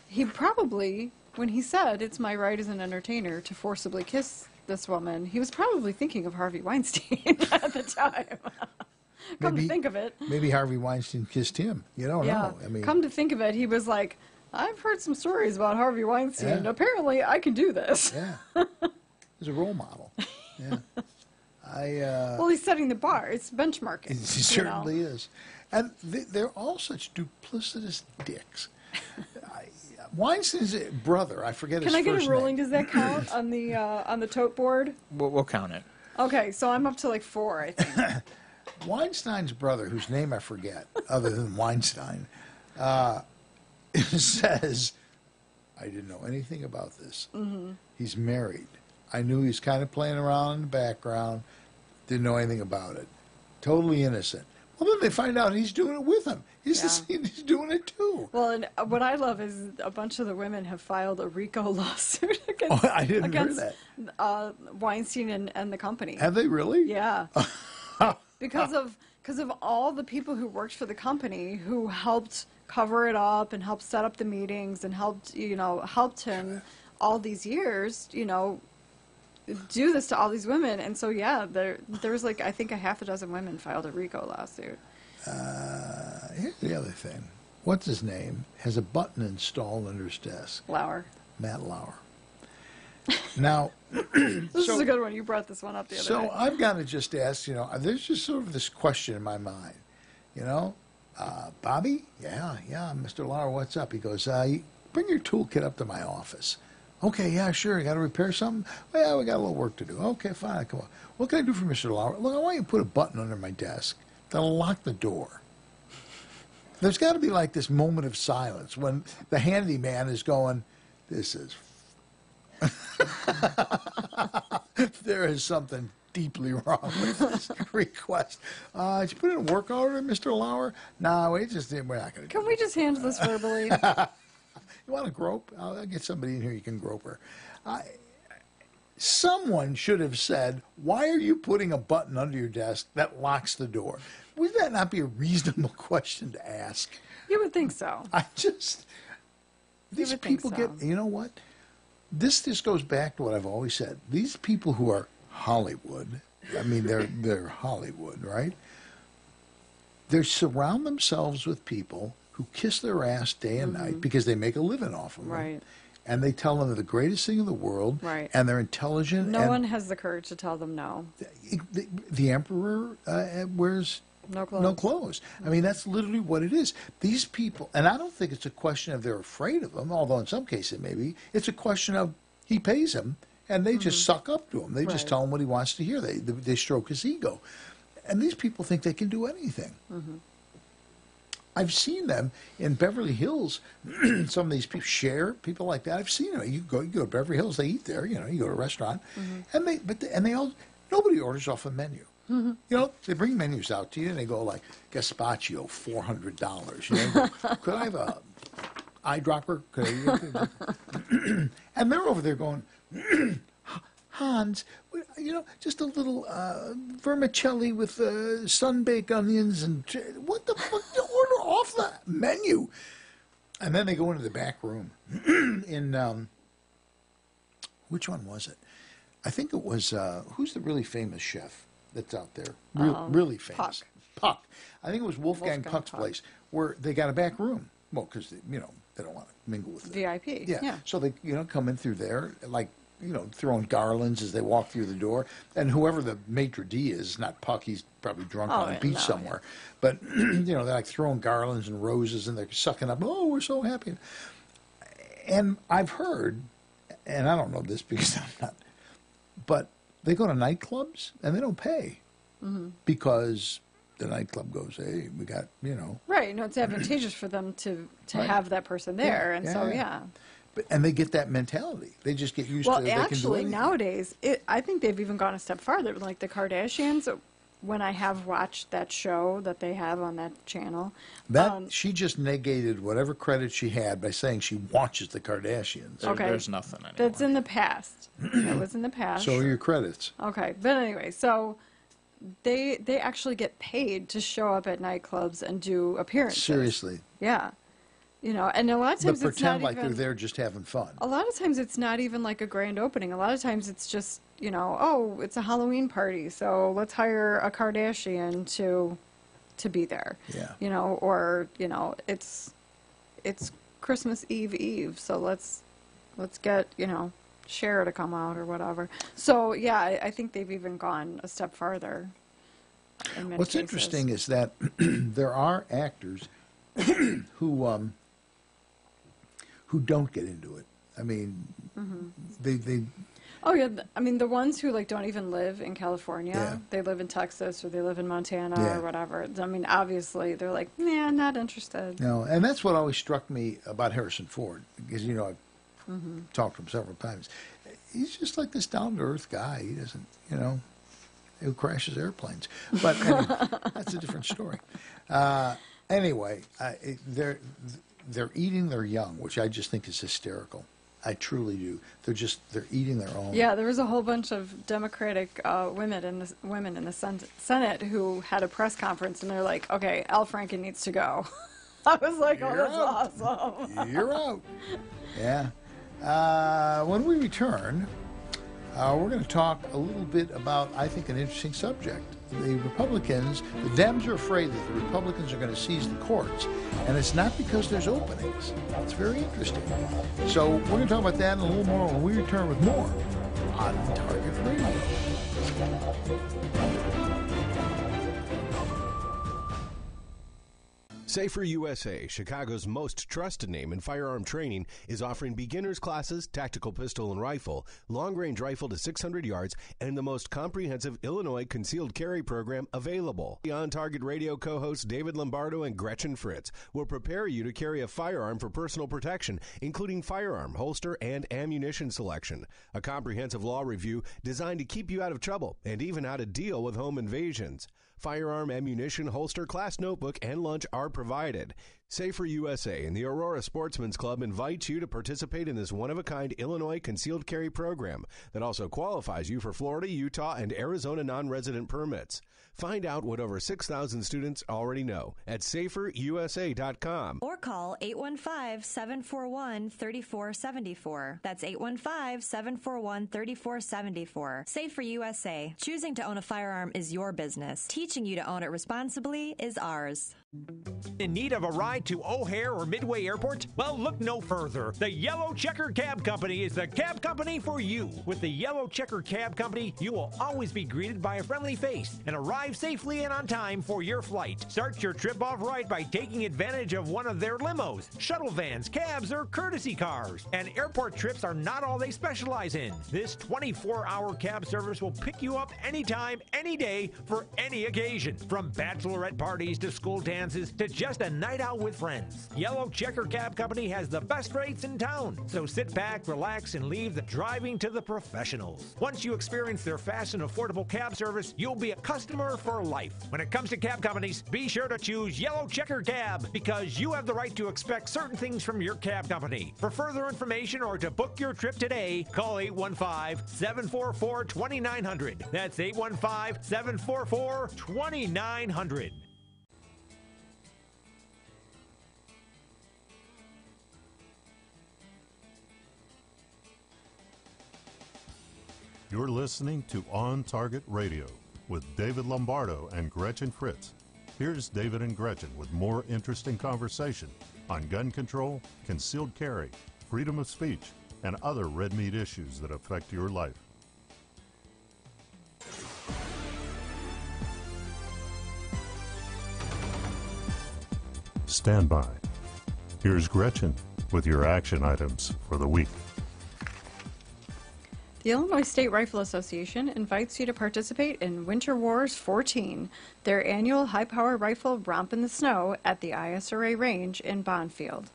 he probably, when he said, "It's my right as an entertainer to forcibly kiss this woman," he was probably thinking of Harvey Weinstein at the time. Come to think of it. Maybe Harvey Weinstein kissed him. You don't know. I mean, come to think of it, he was like, "I've heard some stories about Harvey Weinstein. Yeah. Apparently, I can do this." Yeah. He's a role model. Yeah. Well, he's setting the bar. It's benchmarking. He certainly is. And they're all such duplicitous dicks. Weinstein's brother, I forget his first name. Can I get a ruling? Does that count on the tote board? We'll count it. Okay, so I'm up to like 4, I think. Weinstein's brother, whose name I forget, other than Weinstein, says, "I didn't know anything about this. Mm-hmm. He's married. I knew he was kind of playing around in the background. Didn't know anything about it. Totally innocent." Well, then they find out he's doing it with him. He's doing it too. Well, and what I love is a bunch of the women have filed a RICO lawsuit against, I didn't hear that. Weinstein and the company. Have they really? Yeah. Because of all the people who worked for the company who helped cover it up and helped set up the meetings and helped him all these years, do this to all these women. And so, yeah, there was like, I think a half a dozen women filed a RICO lawsuit. Here's the other thing. What's his name? Has a button installed under his desk. Matt Lauer. Now, this is a good one. You brought this one up the other day. So I've got to just ask, there's just sort of this question in my mind, Bobby? Yeah, Mr. Lauer, what's up? He goes, bring your toolkit up to my office. Okay, yeah, sure. You got to repair something? Well, yeah, we got a little work to do. Okay, fine. Come on. What can I do for Mr. Lauer? Look, I want you to put a button under my desk that'll lock the door. There's got to be like this moment of silence when the handyman is going, this is... There is something deeply wrong with this request. Did you put in a work order, Mr. Lauer? No, we're not going to do Can we just handle this verbally? You want to grope? I'll get somebody in here you can grope her. Someone should have said, why are you putting a button under your desk that locks the door? Would that not be a reasonable question to ask? You would think so. These people get, you know what? This goes back to what I've always said. These people who are Hollywood, I mean, they're Hollywood, right? They surround themselves with people who kiss their ass day and night because they make a living off of them. Right. And they tell them they're the greatest thing in the world. Right. And they're intelligent. No one has the courage to tell them no. The emperor wears no clothes. No clothes. I mean, that's literally what it is. These people, and I don't think it's a question of they're afraid of him, although in some cases maybe. It's a question of he pays them, and they just suck up to him. They just tell him what he wants to hear. They stroke his ego. And these people think they can do anything. I've seen them in Beverly Hills. Some of these people like that. I've seen them. You go to Beverly Hills, they eat there. You go to a restaurant, and nobody orders off a menu. They bring menus out to you, and they go like gazpacho, $400. Could I have a eyedropper? And they're over there going, Hans, just a little vermicelli with sun-baked onions and what the fuck? Order off the menu. And then they go into the back room in which one was it? I think it was who's the really famous chef that's out there? Really famous. Puck. I think it was Wolfgang Puck's place where they got a back room. Well, because they don't want to mingle with the VIP. Yeah. So they come in through there like. Throwing garlands as they walk through the door. And whoever the maitre d' is, not Puck, he's probably drunk on a beach somewhere. Yeah. But, they're like throwing garlands and roses and they're sucking up, oh, we're so happy. And I've heard, and I don't know this because I'm not, but they go to nightclubs and they don't pay because the nightclub goes, hey, we got, Right, it's advantageous for them to have that person there. And they get that mentality. They just get used to it. Well, actually, nowadays, I think they've even gone a step farther. Like the Kardashians, when I have watched that show that they have on that channel. She just negated whatever credit she had by saying she watches the Kardashians. There's nothing anymore. That's in the past. That was in the past. So are your credits. Okay. But anyway, so they actually get paid to show up at nightclubs and do appearances. Seriously. Yeah. And a lot of times but it's not pretend like even, they're there just having fun. A lot of times it's not even like a grand opening. A lot of times it's just, it's a Halloween party, so let's hire a Kardashian to be there. Yeah. Or it's Christmas Eve, so let's get, Cher to come out or whatever. So yeah, I think they've even gone a step farther. What's cases. Interesting is that there are actors who don't get into it. I mean, they. Oh yeah, I mean the ones who don't even live in California. Yeah. They live in Texas or they live in Montana Yeah. or whatever. I mean, obviously they're like, nah, not interested. No, and that's what always struck me about Harrison Ford because I've talked to him several times. He's just like this down-to-earth guy. He doesn't, who crashes airplanes. But anyway, that's a different story. Anyway, they're eating their young, which I just think is hysterical. I truly do. They're eating their own. Yeah, there was a whole bunch of Democratic women in the Senate who had a press conference, and they're like, "Okay, Al Franken needs to go." I was like, "Oh, that's awesome." You're out. Yeah. When we return, we're going to talk a little bit about, I think, an interesting subject. The Dems are afraid that the Republicans are going to seize the courts, and it's not because there's openings. It's very interesting. So we're going to talk about that and a little more when we return with more on Target Radio. Safer USA, Chicago's most trusted name in firearm training, is offering beginners classes, tactical pistol and rifle, long-range rifle to 600 yards, and the most comprehensive Illinois concealed carry program available. The On Target Radio co-hosts David Lombardo and Gretchen Fritz will prepare you to carry a firearm for personal protection, including firearm, holster, and ammunition selection. A comprehensive law review designed to keep you out of trouble and even how to deal with home invasions. Firearm, ammunition, holster, class notebook, and lunch are provided. Safer USA and the Aurora Sportsman's Club invite you to participate in this one-of-a-kind Illinois concealed carry program that also qualifies you for Florida, Utah, and Arizona non-resident permits. Find out what over 6,000 students already know at saferusa.com. Or call 815-741-3474. That's 815-741-3474. Safer USA. Choosing to own a firearm is your business. Teaching you to own it responsibly is ours. In need of a ride ride to O'Hare or Midway Airport? Well, look no further. The Yellow Checker Cab Company is the cab company for you. With the Yellow Checker Cab Company, you will always be greeted by a friendly face and arrive safely and on time for your flight. Start your trip off right by taking advantage of one of their limos, shuttle vans, cabs, or courtesy cars. And airport trips are not all they specialize in. This 24-hour cab service will pick you up anytime, any day, for any occasion. From bachelorette parties to school dances to just a night out with friends. Yellow Checker Cab Company has the best rates in town. So sit back, relax, and leave the driving to the professionals. Once you experience their fast and affordable cab service, you'll be a customer for life. When it comes to cab companies, be sure to choose Yellow Checker Cab because you have the right to expect certain things from your cab company. For further information or to book your trip today, call 815-744-2900. That's 815-744-2900. You're listening to On Target Radio with David Lombardo and Gretchen Fritz. Here's David and Gretchen with more interesting conversation on gun control, concealed carry, freedom of speech, and other red meat issues that affect your life. Stand by. Here's Gretchen with your action items for the week. The Illinois State Rifle Association invites you to participate in Winter Wars 14, their annual high-power rifle romp in the snow at the ISRA range in Bonfield.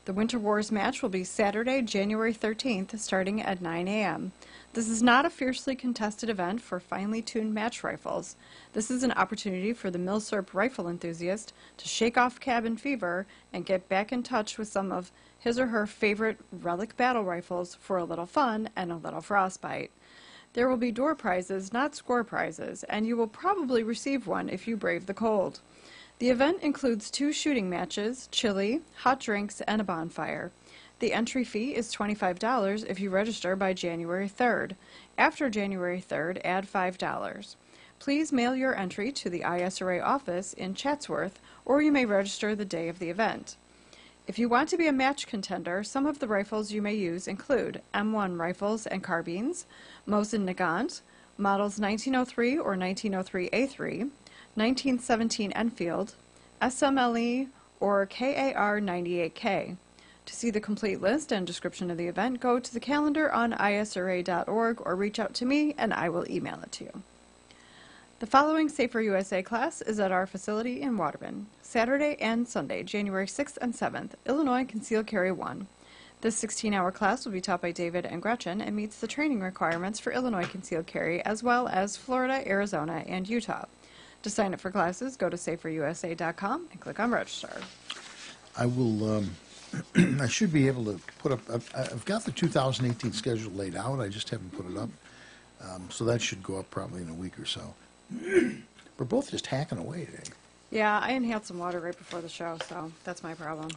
The Winter Wars match will be Saturday, January 13th, starting at 9 a.m. This is not a fiercely contested event for finely tuned match rifles. This is an opportunity for the Milsurp rifle enthusiast to shake off cabin fever and get back in touch with some of his or her favorite relic battle rifles for a little fun and a little frostbite. There will be door prizes, not score prizes, and you will probably receive one if you brave the cold. The event includes 2 shooting matches, chili, hot drinks, and a bonfire. The entry fee is $25 if you register by January 3rd. After January 3rd, add $5. Please mail your entry to the ISRA office in Chatsworth, or you may register the day of the event. If you want to be a match contender, some of the rifles you may use include M1 rifles and carbines, Mosin Nagant, models 1903 or 1903A3, 1917 Enfield, SMLE, or KAR 98K. To see the complete list and description of the event, go to the calendar on isra.org or reach out to me and I will email it to you. The following Safer USA class is at our facility in Waterman, Saturday and Sunday, January 6th and 7th, Illinois Concealed Carry 1. This 16-hour class will be taught by David and Gretchen and meets the training requirements for Illinois Concealed Carry as well as Florida, Arizona, and Utah. To sign up for classes, go to saferusa.com and click on register. I will, I should be able to put up, I've got the 2018 schedule laid out, I just haven't put it up. So that should go up probably in a week or so. We're both just hacking away today. Yeah, I inhaled some water right before the show, so that's my problem.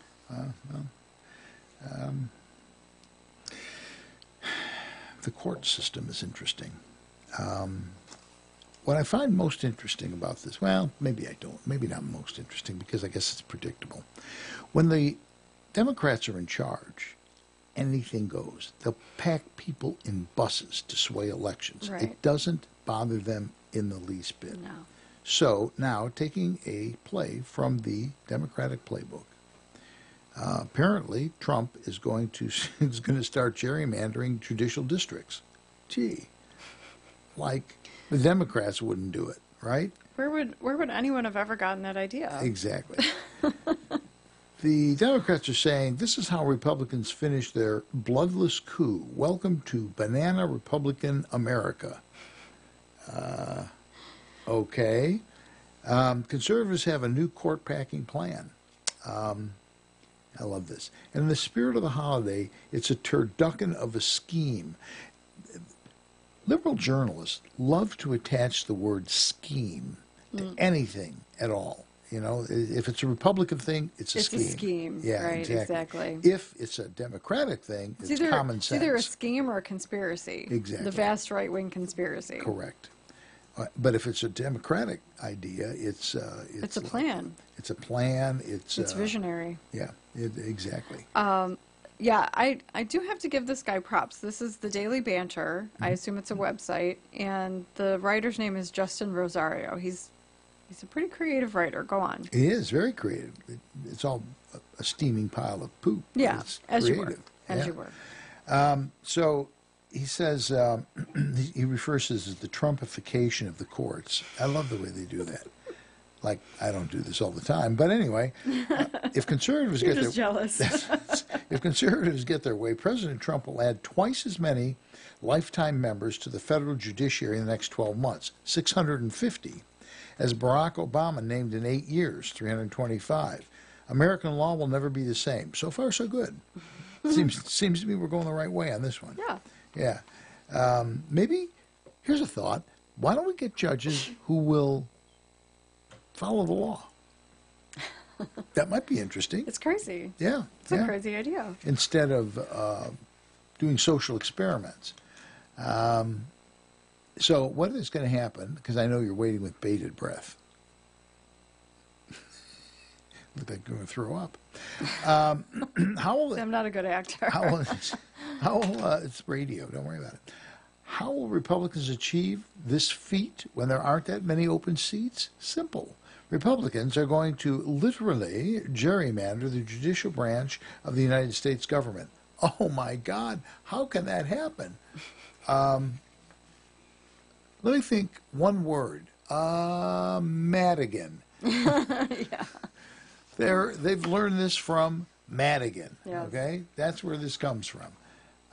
The court system is interesting. What I find most interesting about this, well, maybe I don't, maybe not most interesting because I guess it's predictable. When the Democrats are in charge, anything goes. They'll pack people in buses to sway elections. Right. It doesn't bother them in the least bit. No. So now, taking a play from the Democratic playbook, apparently Trump is going to start gerrymandering judicial districts. Gee, like the Democrats wouldn't do it, right? Where would anyone have ever gotten that idea? Exactly. The Democrats are saying this is how Republicans finish their bloodless coup. Welcome to Banana Republican America. Okay. Conservatives have a new court packing plan. I love this. And in the spirit of the holiday, it's a turducken of a scheme. Liberal journalists love to attach the word scheme to anything at all. You know, if it's a Republican thing, it's a scheme. It's a scheme, yeah, right, exactly. If it's a Democratic thing, it's common sense. It's either a scheme or a conspiracy. Exactly. The vast right-wing conspiracy. Correct. But if it's a Democratic idea, it's a plan. It's a plan. It's visionary. Yeah, exactly. Yeah, I do have to give this guy props. This is the Daily Banter. I assume it's a website, and the writer's name is Justin Rosario. He's a pretty creative writer. Go on. He is very creative. It's all a steaming pile of poop. Yeah, it's as creative. you were. As you were. So he says, he refers to this as the Trumpification of the courts. I love the way they do that. Like, I don't do this all the time. But anyway, if conservatives You're get just jealous. if conservatives get their way, President Trump will add twice as many lifetime members to the federal judiciary in the next 12 months, 650, as Barack Obama named in 8 years, 325. American law will never be the same. So far, so good. Seems to me we're going the right way on this one. Yeah. Yeah. Maybe, here's a thought. Why don't we get judges who will follow the law? That might be interesting. It's crazy. Yeah. It's a crazy idea. Instead of doing social experiments. So what is going to happen, because I know you're waiting with bated breath. Look like you're going to throw up. I'm not a good actor. It's radio, don't worry about it. How will Republicans achieve this feat when there aren't that many open seats? Simple. Republicans are going to literally gerrymander the judicial branch of the United States government. Oh my God, how can that happen? Let me think one word. Madigan. Yeah. They've learned this from Madigan. Yes. Okay? That's where this comes from.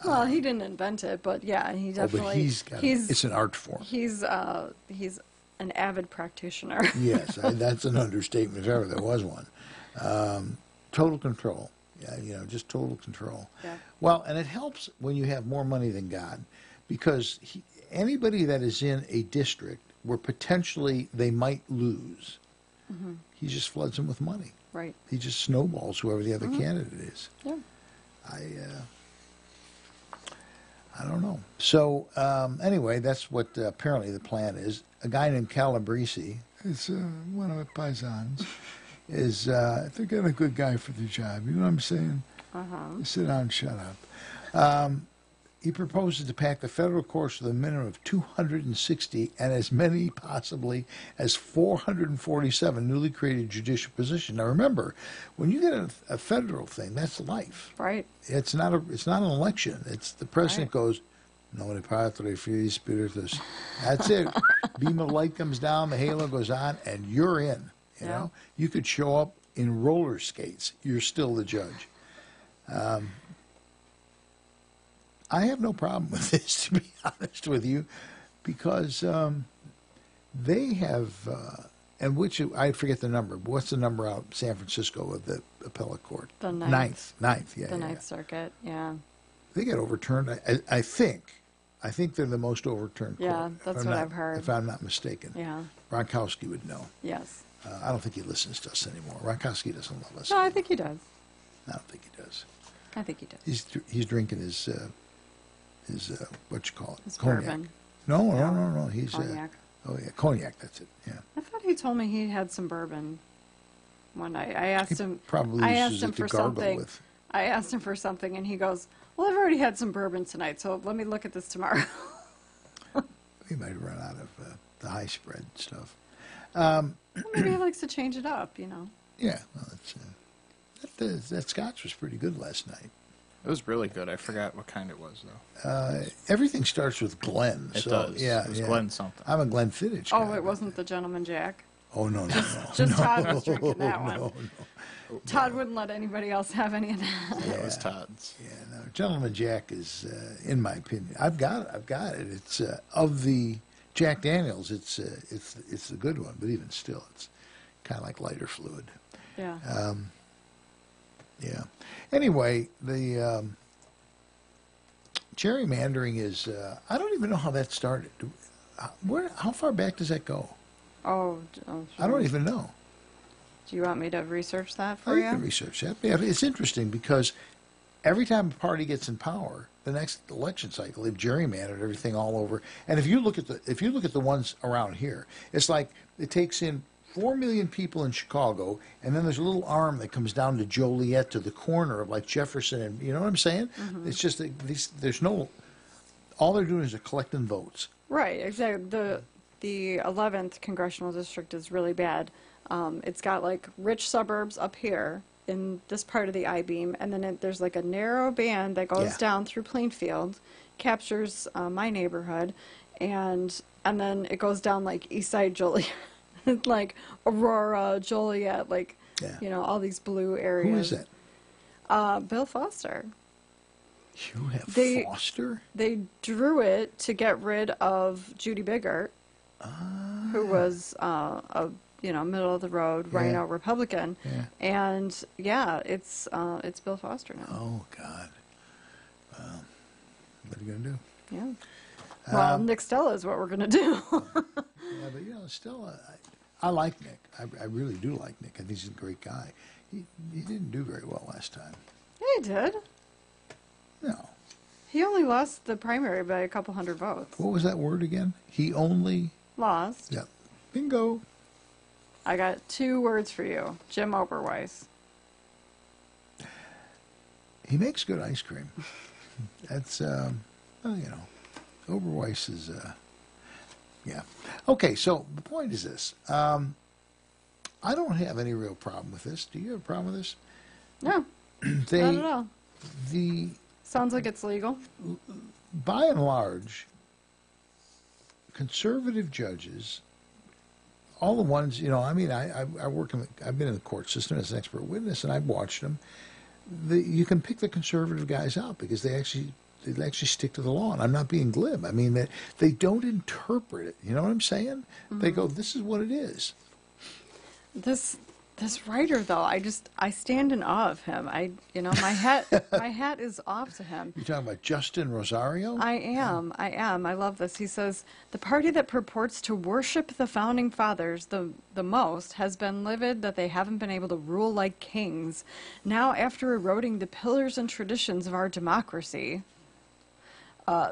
Well, he didn't invent it, but yeah, he definitely. But it's an art form. He's an avid practitioner. Yes, that's an understatement if ever there was one. Total control. Yeah, just total control. Yeah. Well, and it helps when you have more money than God, because anybody that is in a district where potentially they might lose, he just floods them with money. Right. He just snowballs whoever the other candidate is. Yeah. I don't know. So anyway, that's what apparently the plan is. A guy named Calabrese, is one of my paisans, is they got a good guy for the job. You know what I'm saying? Sit down and shut up. He proposes to pack the federal courts with a minimum of 260 and as many possibly as 447 newly created judicial positions. Now remember, when you get a federal thing, that's life. Right. It's not an election. It's the president goes, "Nomine Patri Filii Spiritus." That's it. Beam of light comes down, the halo goes on, and you're in. You know, you could show up in roller skates. You're still the judge. I have no problem with this, to be honest with you, because they have, and which, I forget the number, but what's the number out in San Francisco of the appellate court? The ninth. Yeah. The Ninth Circuit, yeah. They get overturned, I think. I think they're the most overturned court. Yeah, that's what I've heard. If I'm not mistaken. Yeah. Ronkowski would know. Yes. I don't think he listens to us anymore. Ronkowski doesn't love us. No, I think he does. I don't think he does. I think he does. He's drinking his what you call it? His cognac. bourbon. No. He's cognac. Cognac. That's it. Yeah. I thought he told me he had some bourbon one night. I asked him. Probably I uses asked him it to for gargle something. with. I asked him for something, and he goes, "Well, I've already had some bourbon tonight, so let me look at this tomorrow." He might run out of the high spread stuff. Well, maybe he likes to change it up, you know. Yeah, well, that scotch was pretty good last night. It was really good. I forgot what kind it was, though. Everything starts with Glen. It so, does. Yeah, it was Glen something. I'm a Glenfiddich guy. Oh, it wasn't the Gentleman Jack. Oh, no. Just Todd was drinking that one. No. Todd wouldn't let anybody else have any of that. Yeah, it was Todd's. Yeah, no. Gentleman Jack is, in my opinion, I've got it. It's of the Jack Daniels. It's the good one, but even still, it's kind of like lighter fluid. Yeah. Yeah. Anyway, the gerrymandering is, I don't even know how that started. How far back does that go? Oh, I don't even know. Do you want me to research that for You you? can research that. Yeah, it's interesting because every time a party gets in power, the next election cycle, they've gerrymandered everything all over. And if you look at the ones around here, it's like it takes in 4 million people in Chicago, and then there's a little arm that comes down to Joliet to the corner of like Jefferson, and you know what I'm saying? Mm-hmm. It's just that there's no. All they're doing is they're collecting votes. Right, exactly. The 11th congressional district is really bad. It's got like rich suburbs up here in this part of the I-beam, and then there's like a narrow band that goes down through Plainfield, captures my neighborhood, and then it goes down like Eastside Joliet, like Aurora, Joliet, like you know, all these blue areas. Who is that? Bill Foster. You have Foster? They drew it to get rid of Judy Biggert, who was a middle of the road rhino Republican, and it's Bill Foster now. Oh God! What are you gonna do? Yeah. Well, Nick Stella is what we're gonna do. Yeah, but Stella, I like Nick. I really do like Nick. I think he's a great guy. He didn't do very well last time. Yeah, he did. No. He only lost the primary by a couple hundred votes. What was that word again? He only lost. Yeah. Bingo. I got 2 words for you. Jim Oberweis. He makes good ice cream. That's Oberweis is yeah. Okay, so the point is this. I don't have any real problem with this. Do you have a problem with this? No. Not at all. Sounds like it's legal. By and large, conservative judges, all the ones, I work I've been in the court system as an expert witness, and I've watched them. You can pick the conservative guys out because they actually stick to the law, and I'm not being glib. I mean, they don't interpret it. You know what I'm saying? Mm-hmm. They go, "This is what it is." This writer, though, I stand in awe of him. My hat is off to him. You're talking about Justin Rosario? I am. I love this. He says, the party that purports to worship the founding fathers the most has been livid that they haven't been able to rule like kings. Now, after eroding the pillars and traditions of our democracy,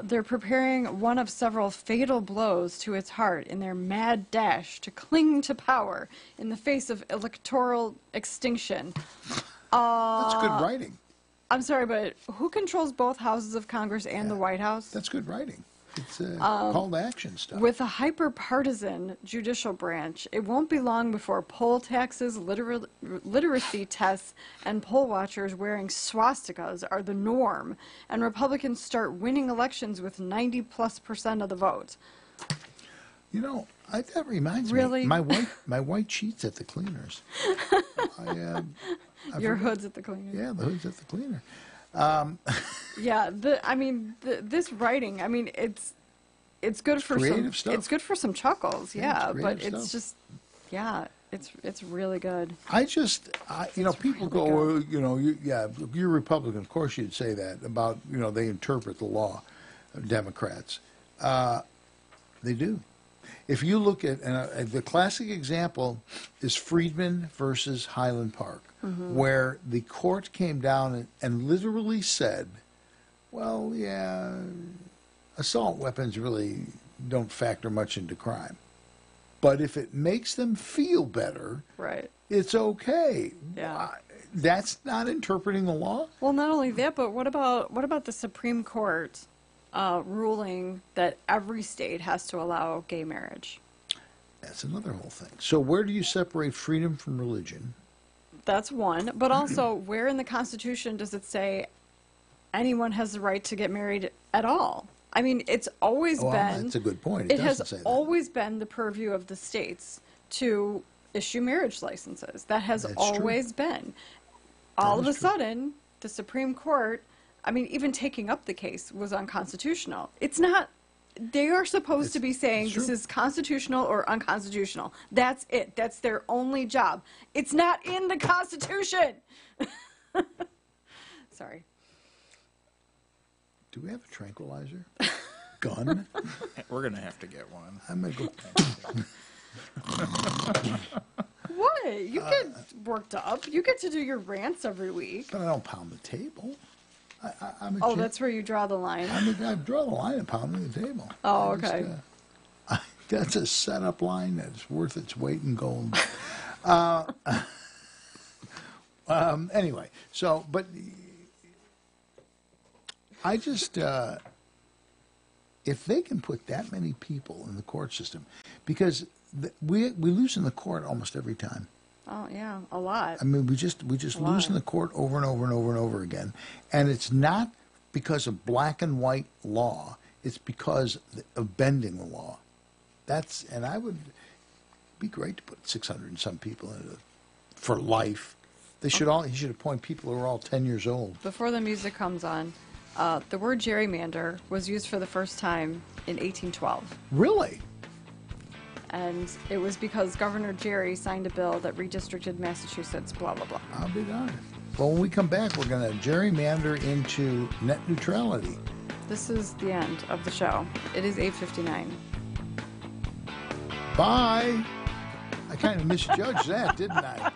they're preparing one of several fatal blows to its heart in their mad dash to cling to power in the face of electoral extinction. That's good writing. I'm sorry, but who controls both houses of Congress and the White House? That's good writing. It's call to action stuff. With a hyper-partisan judicial branch, it won't be long before poll taxes, literacy tests, and poll watchers wearing swastikas are the norm, and Republicans start winning elections with 90+% of the vote. That reminds me. My white sheets at the cleaners. Your hood's at the cleaner. Yeah, the hood's at the cleaner. This writing, it's good for creative stuff. It's good for some chuckles, but it's just, it's really good. People go, well, you're Republican. Of course you'd say that about, they interpret the law, Democrats. They do. If you look at, the classic example is Friedman versus Highland Park, where the court came down and literally said, well, assault weapons really don't factor much into crime. But if it makes them feel better, right, it's okay. Yeah. That's not interpreting the law? Well, not only that, but what about the Supreme Court ruling that every state has to allow gay marriage? That's another whole thing. So where do you separate freedom from religion? That's one. But also, where in the Constitution does it say anyone has the right to get married at all? It's always been... That's a good point. It has say that. always been the purview of the states to issue marriage licenses. That has always been. All of a sudden, the Supreme Court... even taking up the case was unconstitutional. It's not. They are supposed to be saying this is constitutional or unconstitutional. That's it. That's their only job. It's not in the Constitution. Sorry. Do we have a tranquilizer? Gun? We're going to have to get one. I'm going to go... What? You get worked up. You get to do your rants every week. But I don't pound the table. I'm a Oh, that's where you draw the line. I draw the line and pounding the table. Oh, okay. That's a setup line that's worth its weight in gold. Anyway, so, but I just, if they can put that many people in the court system, because we lose in the court almost every time. Oh yeah, a lot. I mean, we just lose in the court over and over and over and over again, and it's not because of black and white law. It's because of bending the law. And I would be great to put 600 and some people in it for life. He should appoint people who are all 10 years old. Before the music comes on, the word gerrymander was used for the first time in 1812. Really? And it was because Governor Gerry signed a bill that redistricted Massachusetts, blah, blah, blah. I'll be darned. Well, when we come back, we're going to gerrymander into net neutrality. This is the end of the show. It is 8:59. Bye. I kind of misjudged that, didn't I?